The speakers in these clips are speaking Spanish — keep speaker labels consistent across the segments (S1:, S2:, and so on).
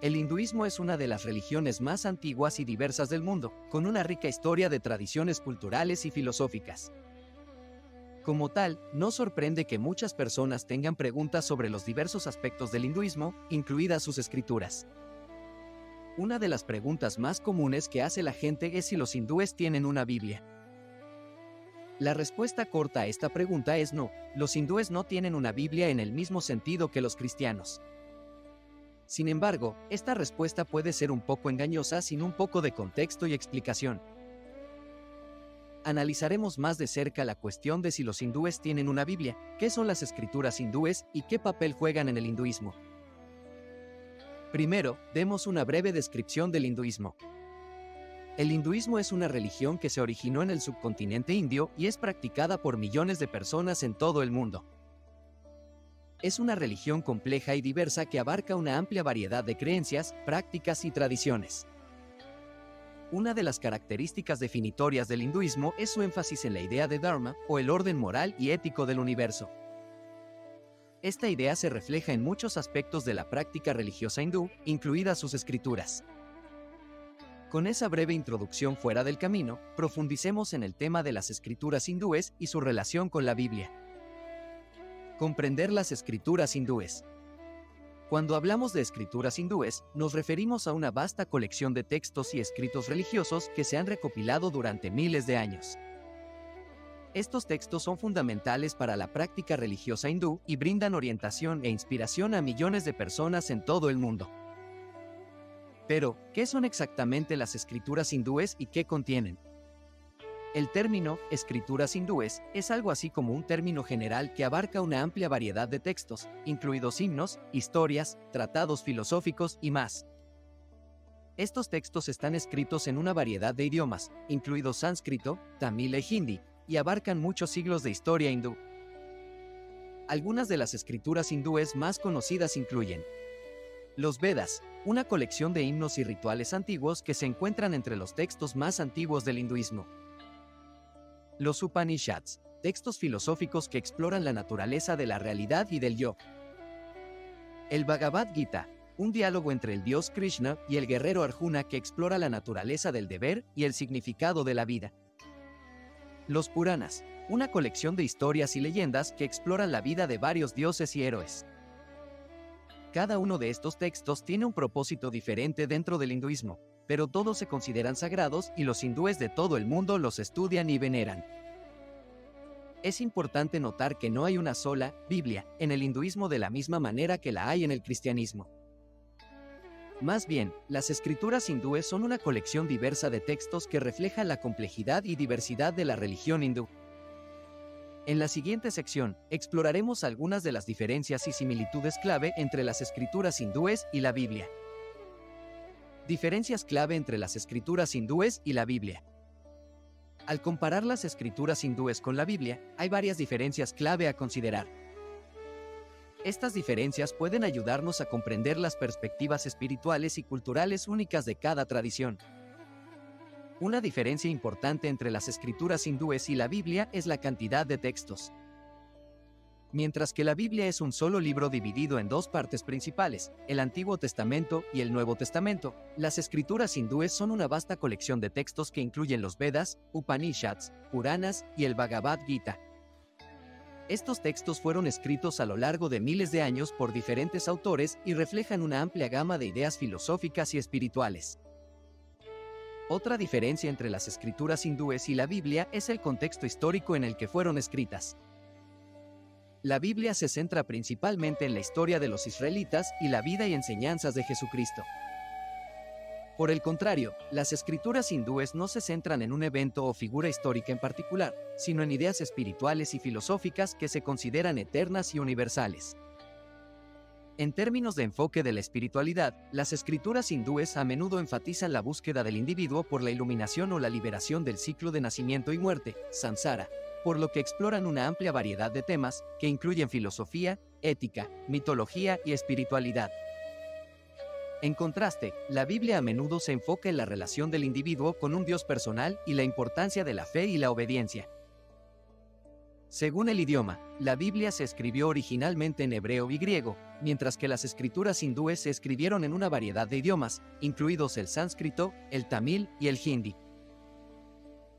S1: El hinduismo es una de las religiones más antiguas y diversas del mundo, con una rica historia de tradiciones culturales y filosóficas. Como tal, no sorprende que muchas personas tengan preguntas sobre los diversos aspectos del hinduismo, incluidas sus escrituras. Una de las preguntas más comunes que hace la gente es si los hindúes tienen una Biblia. La respuesta corta a esta pregunta es no, los hindúes no tienen una Biblia en el mismo sentido que los cristianos. Sin embargo, esta respuesta puede ser un poco engañosa sin un poco de contexto y explicación. Analizaremos más de cerca la cuestión de si los hindúes tienen una Biblia, qué son las escrituras hindúes y qué papel juegan en el hinduismo. Primero, demos una breve descripción del hinduismo. El hinduismo es una religión que se originó en el subcontinente indio y es practicada por millones de personas en todo el mundo. Es una religión compleja y diversa que abarca una amplia variedad de creencias, prácticas y tradiciones. Una de las características definitorias del hinduismo es su énfasis en la idea de Dharma, o el orden moral y ético del universo. Esta idea se refleja en muchos aspectos de la práctica religiosa hindú, incluidas sus escrituras. Con esa breve introducción fuera del camino, profundicemos en el tema de las escrituras hindúes y su relación con la Biblia. Comprender las escrituras hindúes. Cuando hablamos de escrituras hindúes, nos referimos a una vasta colección de textos y escritos religiosos que se han recopilado durante miles de años. Estos textos son fundamentales para la práctica religiosa hindú y brindan orientación e inspiración a millones de personas en todo el mundo. Pero, ¿qué son exactamente las escrituras hindúes y qué contienen? El término escrituras hindúes es algo así como un término general que abarca una amplia variedad de textos, incluidos himnos, historias, tratados filosóficos y más. Estos textos están escritos en una variedad de idiomas, incluidos sánscrito, tamil e hindi, y abarcan muchos siglos de historia hindú. Algunas de las escrituras hindúes más conocidas incluyen los Vedas, una colección de himnos y rituales antiguos que se encuentran entre los textos más antiguos del hinduismo. Los Upanishads, textos filosóficos que exploran la naturaleza de la realidad y del yo. El Bhagavad Gita, un diálogo entre el dios Krishna y el guerrero Arjuna que explora la naturaleza del deber y el significado de la vida. Los Puranas, una colección de historias y leyendas que exploran la vida de varios dioses y héroes. Cada uno de estos textos tiene un propósito diferente dentro del hinduismo, pero todos se consideran sagrados y los hindúes de todo el mundo los estudian y veneran. Es importante notar que no hay una sola Biblia en el hinduismo de la misma manera que la hay en el cristianismo. Más bien, las escrituras hindúes son una colección diversa de textos que reflejan la complejidad y diversidad de la religión hindú. En la siguiente sección, exploraremos algunas de las diferencias y similitudes clave entre las escrituras hindúes y la Biblia. Diferencias clave entre las escrituras hindúes y la Biblia. Al comparar las escrituras hindúes con la Biblia, hay varias diferencias clave a considerar. Estas diferencias pueden ayudarnos a comprender las perspectivas espirituales y culturales únicas de cada tradición. Una diferencia importante entre las escrituras hindúes y la Biblia es la cantidad de textos. Mientras que la Biblia es un solo libro dividido en dos partes principales, el Antiguo Testamento y el Nuevo Testamento, las escrituras hindúes son una vasta colección de textos que incluyen los Vedas, Upanishads, Puranas y el Bhagavad Gita. Estos textos fueron escritos a lo largo de miles de años por diferentes autores y reflejan una amplia gama de ideas filosóficas y espirituales. Otra diferencia entre las escrituras hindúes y la Biblia es el contexto histórico en el que fueron escritas. La Biblia se centra principalmente en la historia de los israelitas y la vida y enseñanzas de Jesucristo. Por el contrario, las escrituras hindúes no se centran en un evento o figura histórica en particular, sino en ideas espirituales y filosóficas que se consideran eternas y universales. En términos de enfoque de la espiritualidad, las escrituras hindúes a menudo enfatizan la búsqueda del individuo por la iluminación o la liberación del ciclo de nacimiento y muerte, samsara, por lo que exploran una amplia variedad de temas que incluyen filosofía, ética, mitología y espiritualidad. En contraste, la Biblia a menudo se enfoca en la relación del individuo con un Dios personal y la importancia de la fe y la obediencia. Según el idioma, la Biblia se escribió originalmente en hebreo y griego, mientras que las escrituras hindúes se escribieron en una variedad de idiomas, incluidos el sánscrito, el tamil y el hindi.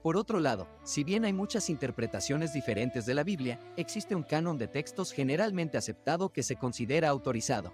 S1: Por otro lado, si bien hay muchas interpretaciones diferentes de la Biblia, existe un canon de textos generalmente aceptado que se considera autorizado.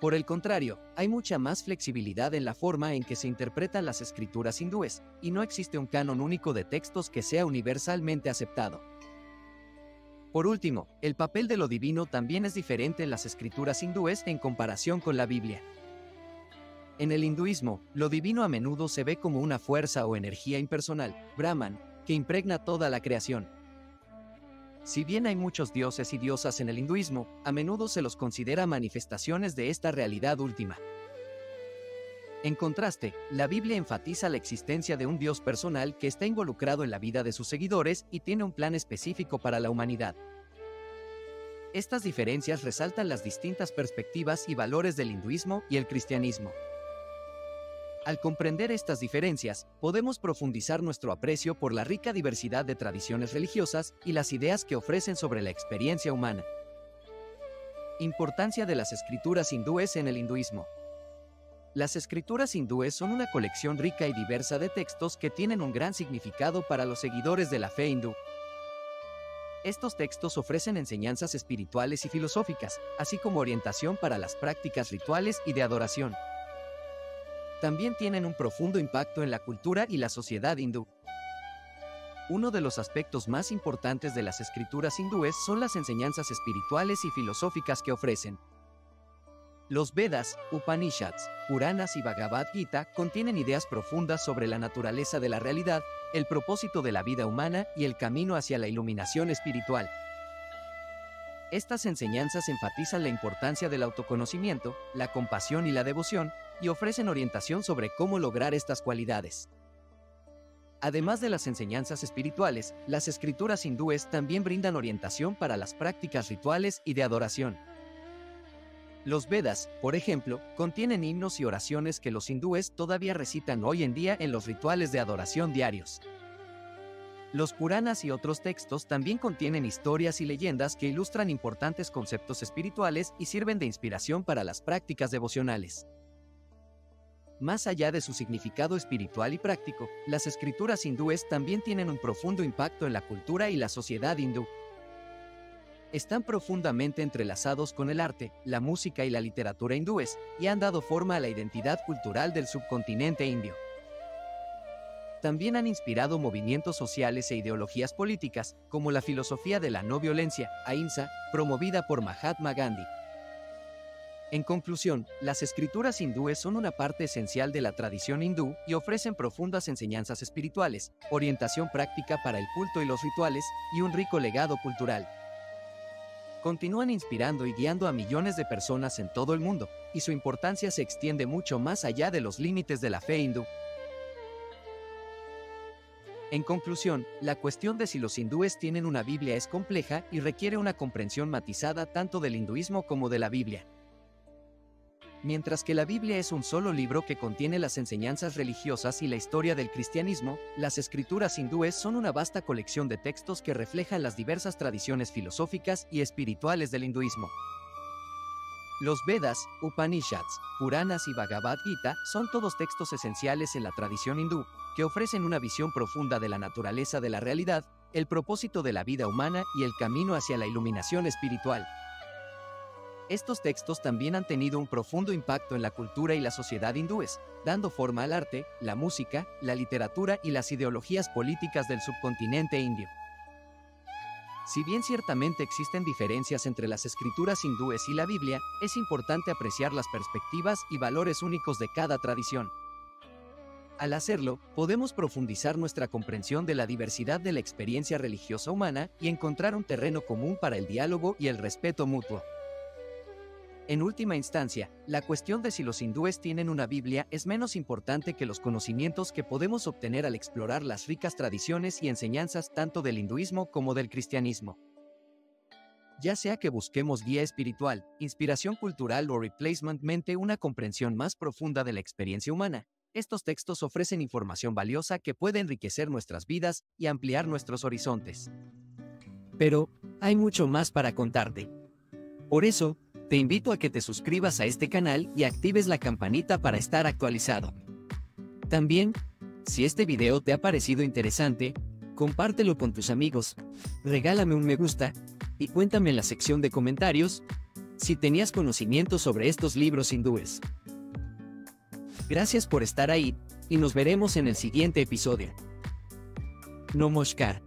S1: Por el contrario, hay mucha más flexibilidad en la forma en que se interpretan las escrituras hindúes, y no existe un canon único de textos que sea universalmente aceptado. Por último, el papel de lo divino también es diferente en las escrituras hindúes en comparación con la Biblia. En el hinduismo, lo divino a menudo se ve como una fuerza o energía impersonal, Brahman, que impregna toda la creación. Si bien hay muchos dioses y diosas en el hinduismo, a menudo se los considera manifestaciones de esta realidad última. En contraste, la Biblia enfatiza la existencia de un Dios personal que está involucrado en la vida de sus seguidores y tiene un plan específico para la humanidad. Estas diferencias resaltan las distintas perspectivas y valores del hinduismo y el cristianismo. Al comprender estas diferencias, podemos profundizar nuestro aprecio por la rica diversidad de tradiciones religiosas y las ideas que ofrecen sobre la experiencia humana. Importancia de las escrituras hindúes en el hinduismo. Las escrituras hindúes son una colección rica y diversa de textos que tienen un gran significado para los seguidores de la fe hindú. Estos textos ofrecen enseñanzas espirituales y filosóficas, así como orientación para las prácticas rituales y de adoración. También tienen un profundo impacto en la cultura y la sociedad hindú. Uno de los aspectos más importantes de las escrituras hindúes son las enseñanzas espirituales y filosóficas que ofrecen. Los Vedas, Upanishads, Puranas y Bhagavad Gita contienen ideas profundas sobre la naturaleza de la realidad, el propósito de la vida humana y el camino hacia la iluminación espiritual. Estas enseñanzas enfatizan la importancia del autoconocimiento, la compasión y la devoción, y ofrecen orientación sobre cómo lograr estas cualidades. Además de las enseñanzas espirituales, las escrituras hindúes también brindan orientación para las prácticas rituales y de adoración. Los Vedas, por ejemplo, contienen himnos y oraciones que los hindúes todavía recitan hoy en día en los rituales de adoración diarios. Los Puranas y otros textos también contienen historias y leyendas que ilustran importantes conceptos espirituales y sirven de inspiración para las prácticas devocionales. Más allá de su significado espiritual y práctico, las escrituras hindúes también tienen un profundo impacto en la cultura y la sociedad hindú. Están profundamente entrelazados con el arte, la música y la literatura hindúes, y han dado forma a la identidad cultural del subcontinente indio. También han inspirado movimientos sociales e ideologías políticas, como la filosofía de la no violencia, Ahimsa, promovida por Mahatma Gandhi. En conclusión, las escrituras hindúes son una parte esencial de la tradición hindú y ofrecen profundas enseñanzas espirituales, orientación práctica para el culto y los rituales, y un rico legado cultural. Continúan inspirando y guiando a millones de personas en todo el mundo, y su importancia se extiende mucho más allá de los límites de la fe hindú. En conclusión, la cuestión de si los hindúes tienen una Biblia es compleja y requiere una comprensión matizada tanto del hinduismo como de la Biblia. Mientras que la Biblia es un solo libro que contiene las enseñanzas religiosas y la historia del cristianismo, las escrituras hindúes son una vasta colección de textos que reflejan las diversas tradiciones filosóficas y espirituales del hinduismo. Los Vedas, Upanishads, Puranas y Bhagavad Gita son todos textos esenciales en la tradición hindú, que ofrecen una visión profunda de la naturaleza de la realidad, el propósito de la vida humana y el camino hacia la iluminación espiritual. Estos textos también han tenido un profundo impacto en la cultura y la sociedad hindúes, dando forma al arte, la música, la literatura y las ideologías políticas del subcontinente indio. Si bien ciertamente existen diferencias entre las escrituras hindúes y la Biblia, es importante apreciar las perspectivas y valores únicos de cada tradición. Al hacerlo, podemos profundizar nuestra comprensión de la diversidad de la experiencia religiosa humana y encontrar un terreno común para el diálogo y el respeto mutuo. En última instancia, la cuestión de si los hindúes tienen una Biblia es menos importante que los conocimientos que podemos obtener al explorar las ricas tradiciones y enseñanzas tanto del hinduismo como del cristianismo. Ya sea que busquemos guía espiritual, inspiración cultural o replacementmente una comprensión más profunda de la experiencia humana, estos textos ofrecen información valiosa que puede enriquecer nuestras vidas y ampliar nuestros horizontes. Pero, hay mucho más para contarte. Por eso, te invito a que te suscribas a este canal y actives la campanita para estar actualizado. También, si este video te ha parecido interesante, compártelo con tus amigos, regálame un me gusta, y cuéntame en la sección de comentarios si tenías conocimiento sobre estos libros hindúes. Gracias por estar ahí, y nos veremos en el siguiente episodio. Namaskar.